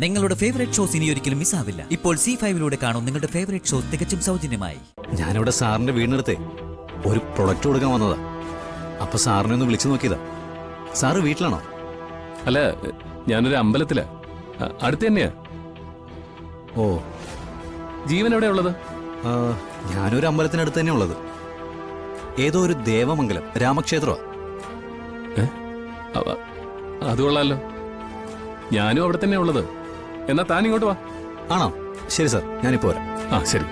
നിങ്ങളുടെ favourite shows ഇനി ഒരിക്കലും മിസ്സാവില്ല. ഇപ്പോൾ C5 കാണും നിങ്ങളുടെ ഫേവറേറ്റ് ഷോസ് തികച്ചും സൗജന്യമായി. ഞാനിവിടെ സാറിന്റെ വീടിനടുത്ത് ഒരു പ്രൊഡക്റ്റ് കൊടുക്കാൻ വന്നതാ. അപ്പൊ സാറിനെ ഒന്ന് വിളിച്ചു നോക്കിയതാ. സാറ് വീട്ടിലാണോ? അല്ല, ഞാനൊരു അമ്പലത്തിലാ, അടുത്ത് തന്നെയാ. ഓ, ജീവൻ എവിടെയാ ഉള്ളത്? ഞാനൊരു അമ്പലത്തിനടുത്ത് തന്നെ ഉള്ളത്. ഏതോ ഒരു ദേവമംഗലം രാമക്ഷേത്രമാ. അത് കൊള്ളാലോ. ഞാനും അവിടെ തന്നെയാ ഉള്ളത്. എന്നാ താൻ ഇങ്ങോട്ട് വാ. ആണോ? ശരി സാർ, ഞാനിപ്പോ വരാം. ആ ശരി.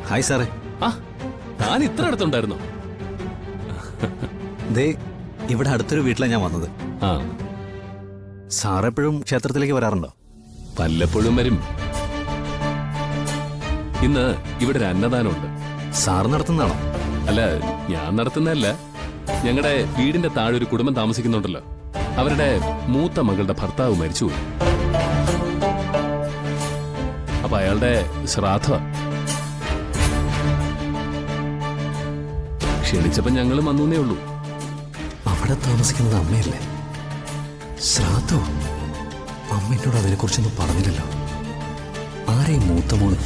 ഹായ് സാറേ. ആ, താൻ ഇത്ര അടുത്തുണ്ടായിരുന്നോ? ദേ, ഇവിടെ അടുത്തൊരു വീട്ടിലാണ് ഞാൻ വന്നത്. ആ, സാറെപ്പോഴും ക്ഷേത്രത്തിലേക്ക് വരാറുണ്ടോ? വല്ലപ്പോഴും വരും. ഇന്ന് ഇവിടെ ഒരു അന്നദാനമുണ്ട്. സാറ് നടത്തുന്നതാണോ? അല്ല, ഞാൻ നടത്തുന്നതല്ല. ഞങ്ങളുടെ വീടിന്റെ താഴെ ഒരു കുടുംബം താമസിക്കുന്നുണ്ടല്ലോ, അവരുടെ മൂത്ത മകളുടെ ഭർത്താവ് മരിച്ചുപോയി. അപ്പൊ അയാളുടെ ശ്രാദ്ധ ക്ഷണിച്ചപ്പോ ഞങ്ങളും വന്നേ ഉള്ളൂ. അവിടെ താമസിക്കുന്നത് അമ്മയല്ലേ? ശ്രാദ്ധോ? അമ്മ എന്നോട് അതിനെക്കുറിച്ചൊന്നും പറഞ്ഞില്ലല്ലോ. ആരെയും മൂത്ത മോള്?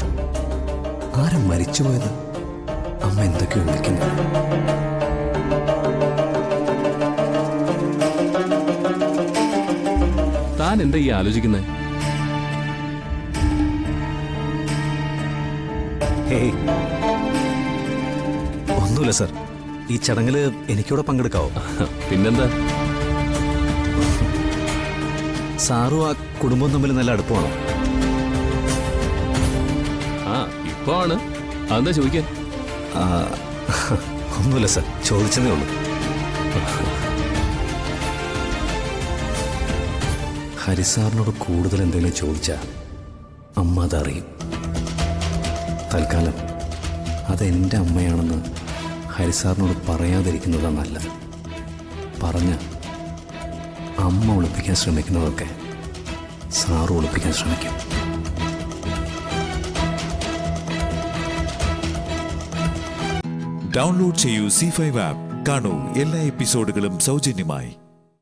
ആരും മരിച്ചുപോയത്? അമ്മ എന്തൊക്കെയോ വിളിക്കുന്നു. താൻ എന്താ ഈ ആലോചിക്കുന്നത്? ഹേയ്, ഒന്നുമില്ല സാർ. ഈ ചടങ്ങില് എനിക്കൂടെ പങ്കെടുക്കാവോ? പിന്നെന്താ? സാറും ആ കുടുംബം തമ്മിൽ നല്ല അടുപ്പമാണോ? ആ, ഇപ്പൊ ആണ്. അതെന്താ ചോദിക്കാൻ? ഒന്നുമില്ല സാർ, ചോദിച്ചതേ ഉള്ളൂ. ഹരിസാറിനോട് കൂടുതൽ എന്തെങ്കിലും ചോദിച്ചാൽ അമ്മ അതറിയും. തൽക്കാലം അതെൻ്റെ അമ്മയാണെന്ന് ഹരിസാറിനോട് പറയാതിരിക്കുന്നതാണ് നല്ലത്. പറഞ്ഞ് അമ്മ ഒളിപ്പിക്കാൻ ശ്രമിക്കുന്നതൊക്കെ സാറ് ഒളിപ്പിക്കാൻ ശ്രമിക്കും. ഡൗൺലോഡ് ചെയ്യൂ C5 ആപ്പ്. കാണൂ എല്ലാ എപ്പിസോഡുകളും സൗജന്യമായി.